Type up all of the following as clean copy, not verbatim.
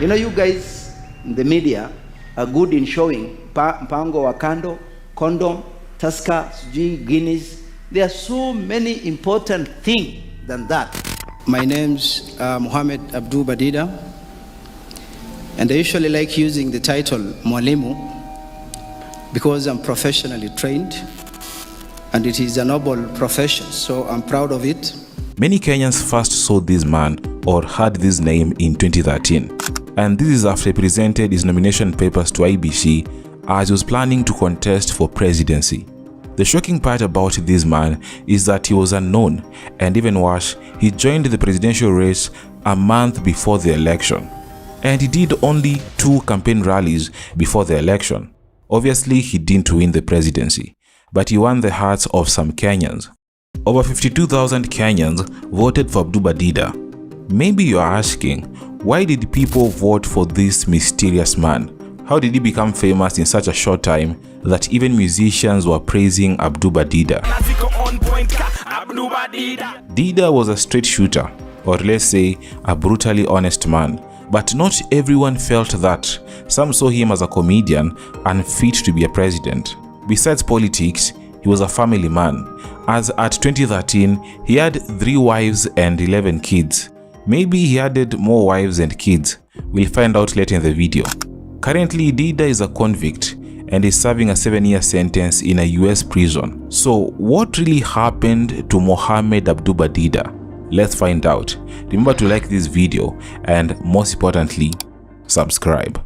You know, you guys in the media are good in showing mpango wa kando, condom, Tusker, Guinness. There are so many important things than that. My name's Mohammed Abduba Dida, and I usually like using the title Mwalimu because I'm professionally trained, and it is a noble profession, so I'm proud of it. Many Kenyans first saw this man or heard this name in 2013, and this is after he presented his nomination papers to IBC as he was planning to contest for presidency. The shocking part about this man is that he was unknown, and even worse, he joined the presidential race a month before the election. And he did only 2 campaign rallies before the election. Obviously, he didn't win the presidency, but he won the hearts of some Kenyans. Over 52,000 Kenyans voted for Abduba Dida. Maybe you're asking, why did people vote for this mysterious man? How did he become famous in such a short time that even musicians were praising Abduba Dida? Dida was a straight shooter, or let's say a brutally honest man. But not everyone felt that. Some saw him as a comedian unfit to be a president. Besides politics, he was a family man, as at 2013, he had 3 wives and 11 kids. Maybe he added more wives and kids. We'll find out later in the video. Currently, Dida is a convict and is serving a 7-year sentence in a US prison. So, what really happened to Mohammed Abduba Dida? Let's find out. Remember to like this video and, most importantly, subscribe.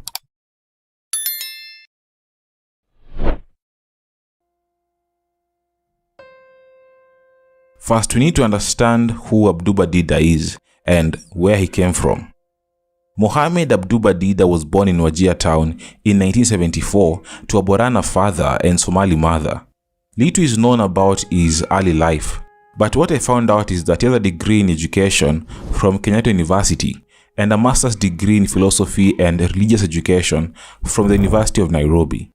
First, we need to understand who Abduba Dida is and where he came from. Mohammed Abduba Dida was born in Wajir town in 1974 to a Borana father and Somali mother. Little is known about his early life, but what I found out is that he has a degree in education from Kenyatta University and a master's degree in philosophy and religious education from the University of Nairobi.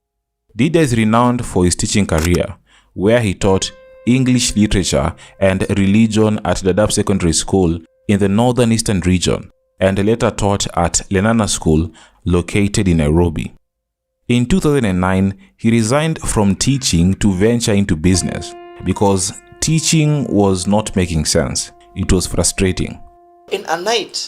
Dida is renowned for his teaching career, where he taught English literature and religion at Dadaab Secondary School in the Northern Eastern region, and later taught at Lenana School located in Nairobi. In 2009, he resigned from teaching to venture into business because teaching was not making sense. It was frustrating. In a night,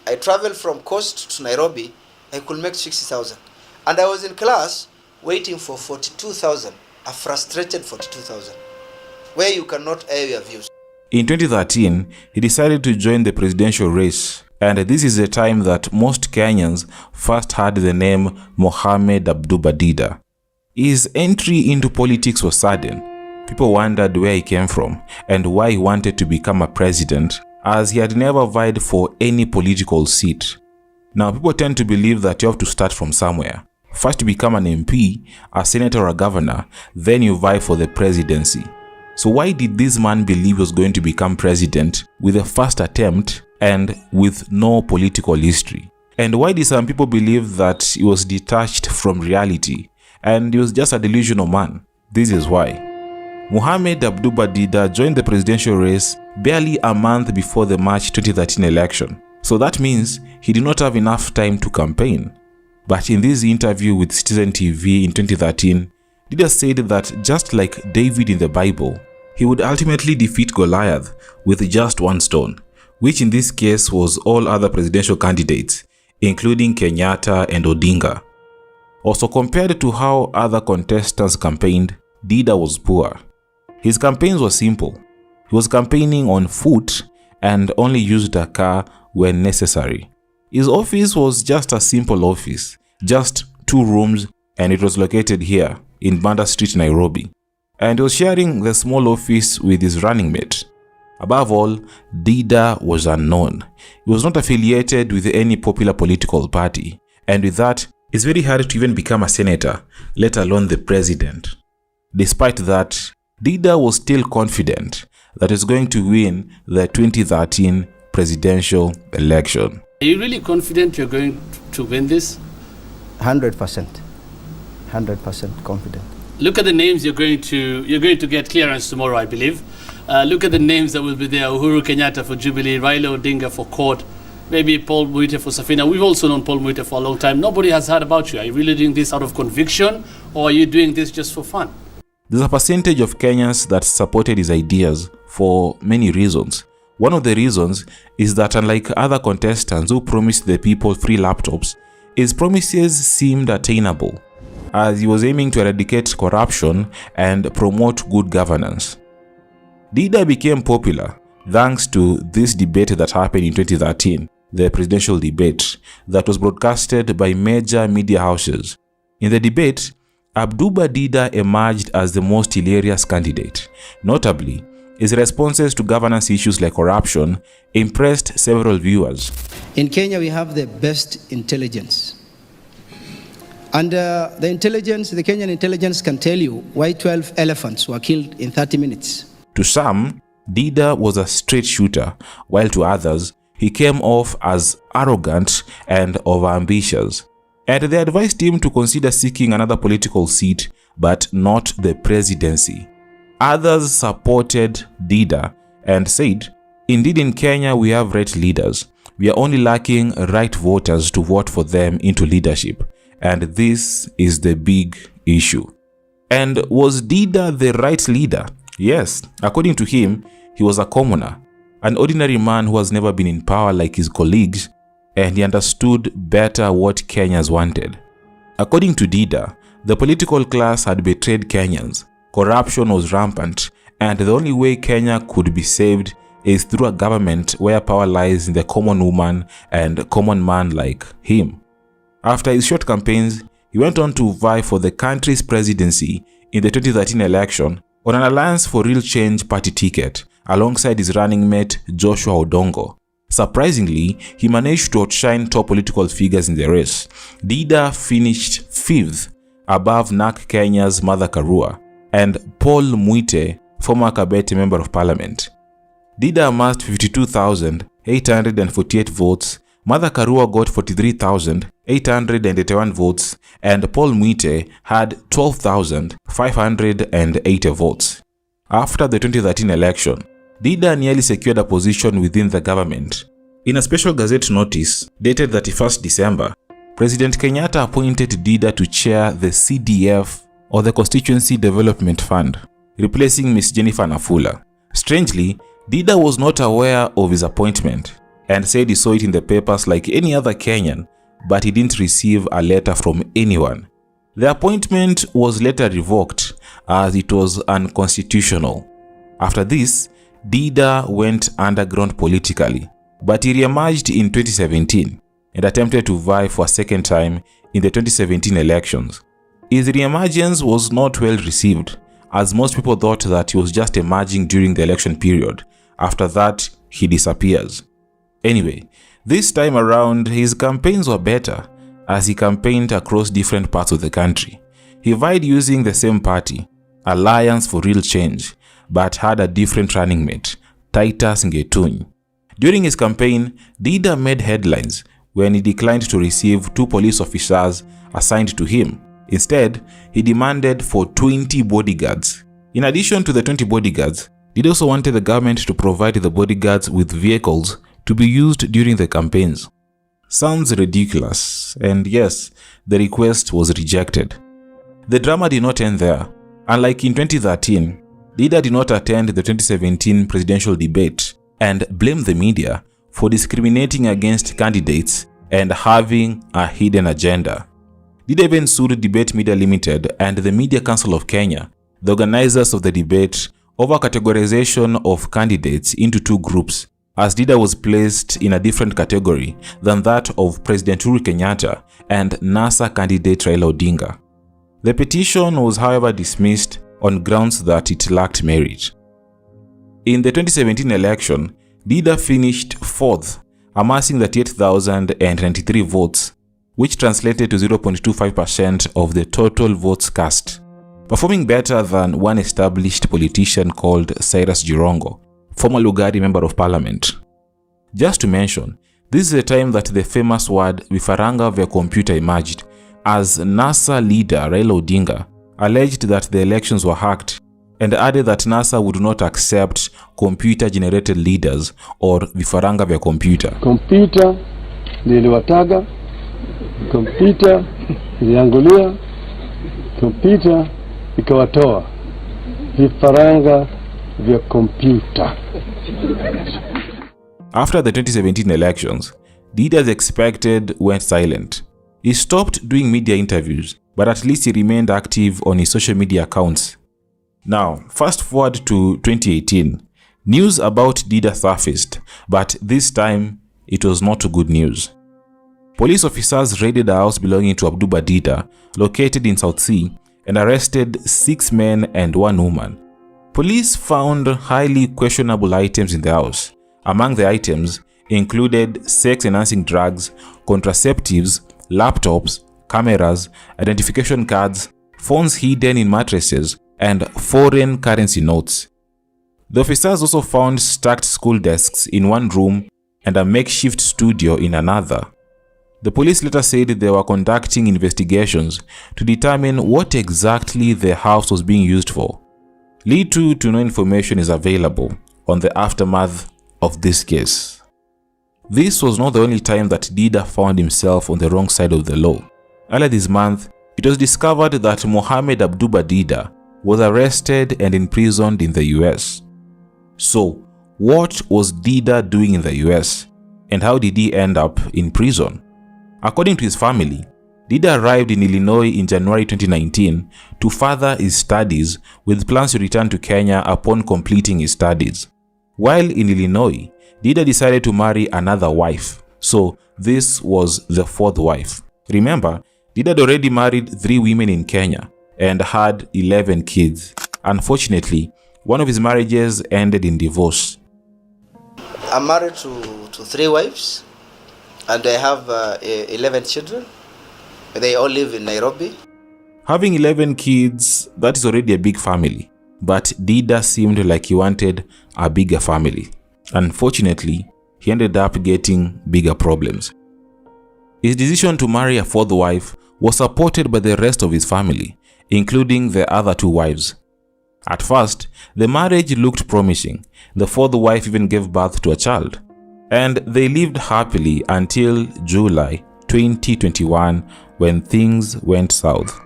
I traveled from Coast to Nairobi, I could make 60,000. And I was in class waiting for 42,000, a frustrated 42,000, where you cannot air your views. In 2013, he decided to join the presidential race, and this is the time that most Kenyans first heard the name Mohammed Abduba Dida. His entry into politics was sudden. People wondered where he came from and why he wanted to become a president, as he had never vied for any political seat. Now, people tend to believe that you have to start from somewhere. First you become an MP, a senator or a governor, then you vie for the presidency. So why did this man believe he was going to become president with a first attempt and with no political history? And why did some people believe that he was detached from reality and he was just a delusional man? This is why. Mohammed Abduba Dida joined the presidential race barely a month before the March 2013 election. So that means he did not have enough time to campaign. But in this interview with Citizen TV in 2013, Dida said that just like David in the Bible, he would ultimately defeat Goliath with just 1 stone, which in this case was all other presidential candidates, including Kenyatta and Odinga. Also, compared to how other contestants campaigned, Dida was poor. His campaigns were simple. He was campaigning on foot and only used a car when necessary. His office was just a simple office, just 2 rooms, and it was located here in Banda Street, Nairobi. And he was sharing the small office with his running mate. Above all, Dida was unknown. He was not affiliated with any popular political party, and with that, it's very hard to even become a senator, let alone the president. Despite that, Dida was still confident that he's going to win the 2013 presidential election. Are you really confident you're going to win this? 100%. 100% confident. Look at the names you're going to get clearance tomorrow, I believe. Look at the names that will be there: Uhuru Kenyatta for Jubilee, Raila Odinga for CORD, maybe Paul Muite for Safina. We've also known Paul Muite for a long time. Nobody has heard about you. Are you really doing this out of conviction, or are you doing this just for fun? There's a percentage of Kenyans that supported his ideas for many reasons. One of the reasons is that unlike other contestants who promised the people free laptops, his promises seemed attainable, as he was aiming to eradicate corruption and promote good governance. Dida became popular thanks to this debate that happened in 2013, the presidential debate that was broadcasted by major media houses. In the debate, Abduba Dida emerged as the most hilarious candidate. Notably, his responses to governance issues like corruption impressed several viewers. In Kenya, we have the best intelligence. And the Kenyan intelligence can tell you why 12 elephants were killed in 30 minutes. To some, Dida was a straight shooter, while to others, he came off as arrogant and overambitious. And they advised him to consider seeking another political seat, but not the presidency. Others supported Dida and said, "Indeed, in Kenya, we have right leaders. We are only lacking right voters to vote for them into leadership. And this is the big issue." And was Dida the right leader? Yes, according to him, he was a commoner, an ordinary man who has never been in power like his colleagues, and he understood better what Kenyans wanted. According to Dida, the political class had betrayed Kenyans. Corruption was rampant, and the only way Kenya could be saved is through a government where power lies in the common woman and common man like him. After his short campaigns, he went on to vie for the country's presidency in the 2013 election on an Alliance for Real Change party ticket alongside his running mate Joshua Odongo. Surprisingly, he managed to outshine top political figures in the race. Dida finished 5th above NARC Kenya's Martha Karua and Paul Muite, former Kabete Member of Parliament. Dida amassed 52,848 votes, Martha Karua got 43,881 votes, and Paul Muite had 12,580 votes. After the 2013 election, Dida nearly secured a position within the government. In a special Gazette notice dated 31st December, President Kenyatta appointed Dida to chair the CDF, or the Constituency Development Fund, replacing Ms. Jennifer Nafula. Strangely, Dida was not aware of his appointment and said he saw it in the papers like any other Kenyan, but he didn't receive a letter from anyone. The appointment was later revoked as it was unconstitutional. After this, Dida went underground politically, but he re-emerged in 2017 and attempted to vie for a second time in the 2017 elections. His re-emergence was not well received, as most people thought that he was just emerging during the election period. After that, he disappears. Anyway, this time around, his campaigns were better, as he campaigned across different parts of the country. He vied using the same party, Alliance for Real Change, but had a different running mate, Titus Ngetuny. During his campaign, Dida made headlines when he declined to receive 2 police officers assigned to him. Instead, he demanded for 20 bodyguards. In addition to the 20 bodyguards, Dida also wanted the government to provide the bodyguards with vehicles to be used during the campaigns. Sounds ridiculous, and yes, the request was rejected. The drama did not end there. Unlike in 2013, Dida did not attend the 2017 presidential debate and blamed the media for discriminating against candidates and having a hidden agenda. Dida even sued Debate Media Limited and the Media Council of Kenya, the organizers of the debate, over categorization of candidates into 2 groups, as Dida was placed in a different category than that of President Uhuru Kenyatta and NASA candidate Raila Odinga. The petition was, however, dismissed on grounds that it lacked merit. In the 2017 election, Dida finished 4th, amassing 38,093 votes, which translated to 0.25% of the total votes cast, performing better than one established politician called Cyrus Jirongo, former Lugari Member of Parliament. Just to mention, this is the time that the famous word vifaranga vya computer emerged, as NASA leader Raila Odinga alleged that the elections were hacked and added that NASA would not accept computer-generated leaders or vifaranga vya computer. Kompyuta niliwataga, kompyuta iliangulia, kompyuta ikawatoa vifaranga vya kompyuta. After the 2017 elections, Dida, as expected, went silent. He stopped doing media interviews, but at least he remained active on his social media accounts. Now, fast forward to 2018. News about Dida surfaced, but this time it was not good news. Police officers raided a house belonging to Abduba Dida, located in South Sea, and arrested 6 men and 1 woman. Police found highly questionable items in the house. Among the items included sex-enhancing drugs, contraceptives, laptops, cameras, identification cards, phones hidden in mattresses, and foreign currency notes. The officers also found stacked school desks in one room and a makeshift studio in another. The police later said they were conducting investigations to determine what exactly the house was being used for. Little to no information is available on the aftermath of this case. This was not the only time that Dida found himself on the wrong side of the law. Earlier this month, it was discovered that Abduba Dida was arrested and imprisoned in the US. So, what was Dida doing in the US, and how did he end up in prison? According to his family, Dida arrived in Illinois in January 2019 to further his studies with plans to return to Kenya upon completing his studies. While in Illinois, Dida decided to marry another wife, so this was the 4th wife. Remember, Dida had already married 3 women in Kenya and had 11 kids. Unfortunately, one of his marriages ended in divorce. I'm married to 3 wives, and I have 11 children. They all live in Nairobi. Having 11 kids, that is already a big family. But Dida seemed like he wanted a bigger family. Unfortunately, he ended up getting bigger problems. His decision to marry a 4th wife was supported by the rest of his family, including the other 2 wives. At first, the marriage looked promising. The 4th wife even gave birth to a child. And they lived happily until July 2021, when things went south.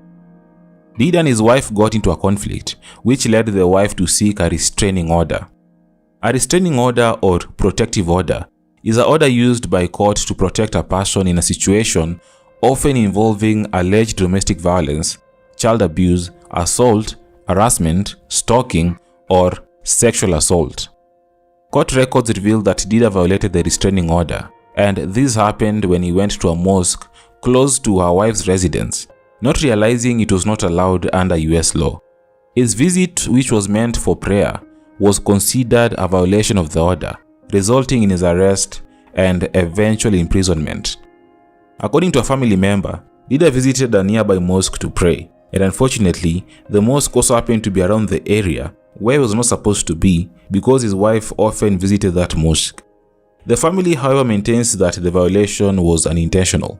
Dida and his wife got into a conflict, which led the wife to seek a restraining order. A restraining order, or protective order, is an order used by court to protect a person in a situation often involving alleged domestic violence, child abuse, assault, harassment, stalking, or sexual assault. Court records reveal that Dida violated the restraining order, and this happened when he went to a mosque close to her wife's residence, not realizing it was not allowed under US law. His visit, which was meant for prayer, was considered a violation of the order, resulting in his arrest and eventual imprisonment. According to a family member, Dida visited a nearby mosque to pray, and unfortunately, the mosque also happened to be around the area where he was not supposed to be because his wife often visited that mosque. The family, however, maintains that the violation was unintentional.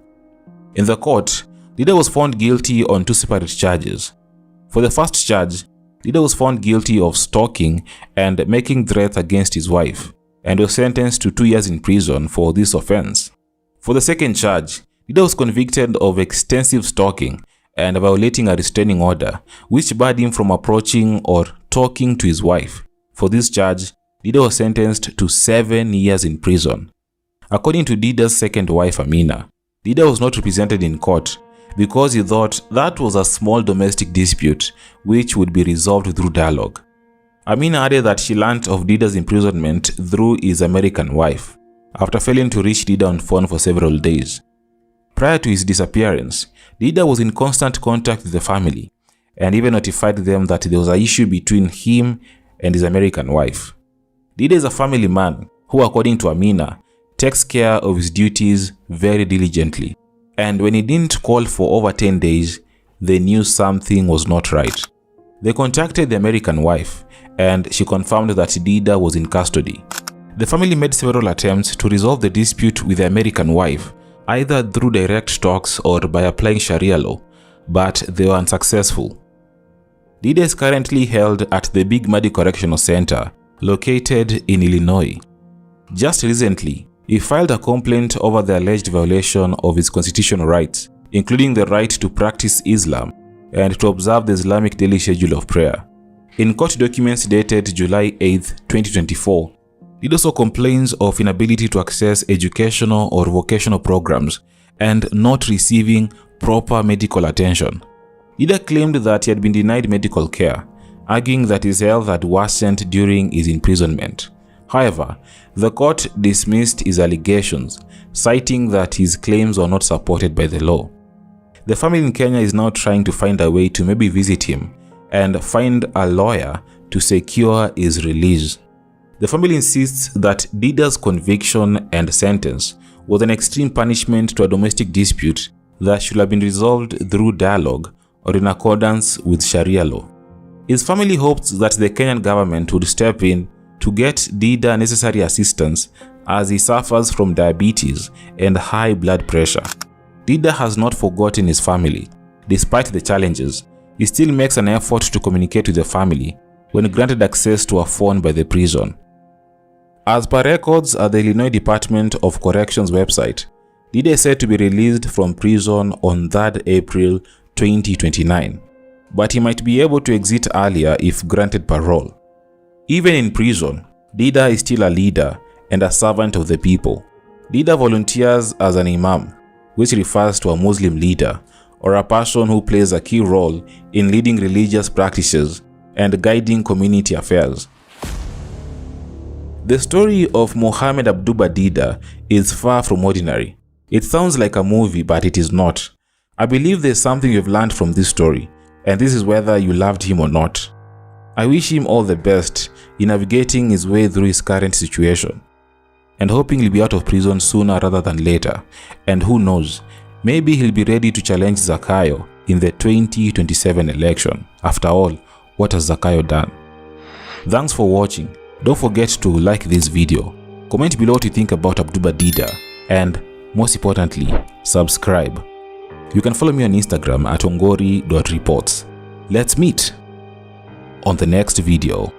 In the court, Dida was found guilty on 2 separate charges. For the first charge, Dida was found guilty of stalking and making threats against his wife, and was sentenced to 2 years in prison for this offense. For the second charge, Dida was convicted of extensive stalking and violating a restraining order, which barred him from approaching or talking to his wife. For this charge, Dida was sentenced to 7 years in prison. According to Dida's second wife, Amina, Dida was not represented in court because he thought that was a small domestic dispute which would be resolved through dialogue. Amina added that she learned of Dida's imprisonment through his American wife, after failing to reach Dida on phone for several days. Prior to his disappearance, Dida was in constant contact with the family and even notified them that there was an issue between him and his American wife. Dida is a family man who, according to Amina, takes care of his duties very diligently. And when he didn't call for over 10 days, they knew something was not right. They contacted the American wife, and she confirmed that Dida was in custody. The family made several attempts to resolve the dispute with the American wife, either through direct talks or by applying Sharia law, but they were unsuccessful. Dida is currently held at the Big Muddy Correctional Center, located in Illinois. Just recently, he filed a complaint over the alleged violation of his constitutional rights, including the right to practice Islam and to observe the Islamic daily schedule of prayer. In court documents dated July 8, 2024, Dida also complains of inability to access educational or vocational programs and not receiving proper medical attention. Dida claimed that he had been denied medical care, arguing that his health had worsened during his imprisonment. However, the court dismissed his allegations, citing that his claims were not supported by the law. The family in Kenya is now trying to find a way to maybe visit him and find a lawyer to secure his release. The family insists that Dida's conviction and sentence was an extreme punishment to a domestic dispute that should have been resolved through dialogue or in accordance with Sharia law. His family hopes that the Kenyan government would step in to get Dida necessary assistance as he suffers from diabetes and high blood pressure. Dida has not forgotten his family. Despite the challenges, he still makes an effort to communicate with the family when granted access to a phone by the prison. As per records at the Illinois Department of Corrections website, Dida is said to be released from prison on 3rd April 2029, but he might be able to exit earlier if granted parole. Even in prison, Dida is still a leader and a servant of the people. Dida volunteers as an imam, which refers to a Muslim leader or a person who plays a key role in leading religious practices and guiding community affairs. The story of Mohammed Abduba Dida is far from ordinary. It sounds like a movie, but it is not. I believe there's something you've learned from this story, and this is whether you loved him or not. I wish him all the best in navigating his way through his current situation, and hoping he'll be out of prison sooner rather than later. And who knows, maybe he'll be ready to challenge Zakayo in the 2027 election. After all, what has Zakayo done? Thanks for watching. Don't forget to like this video, comment below what you think about Abduba Dida, and most importantly, subscribe. You can follow me on Instagram at ongori.reports. Let's meet on the next video.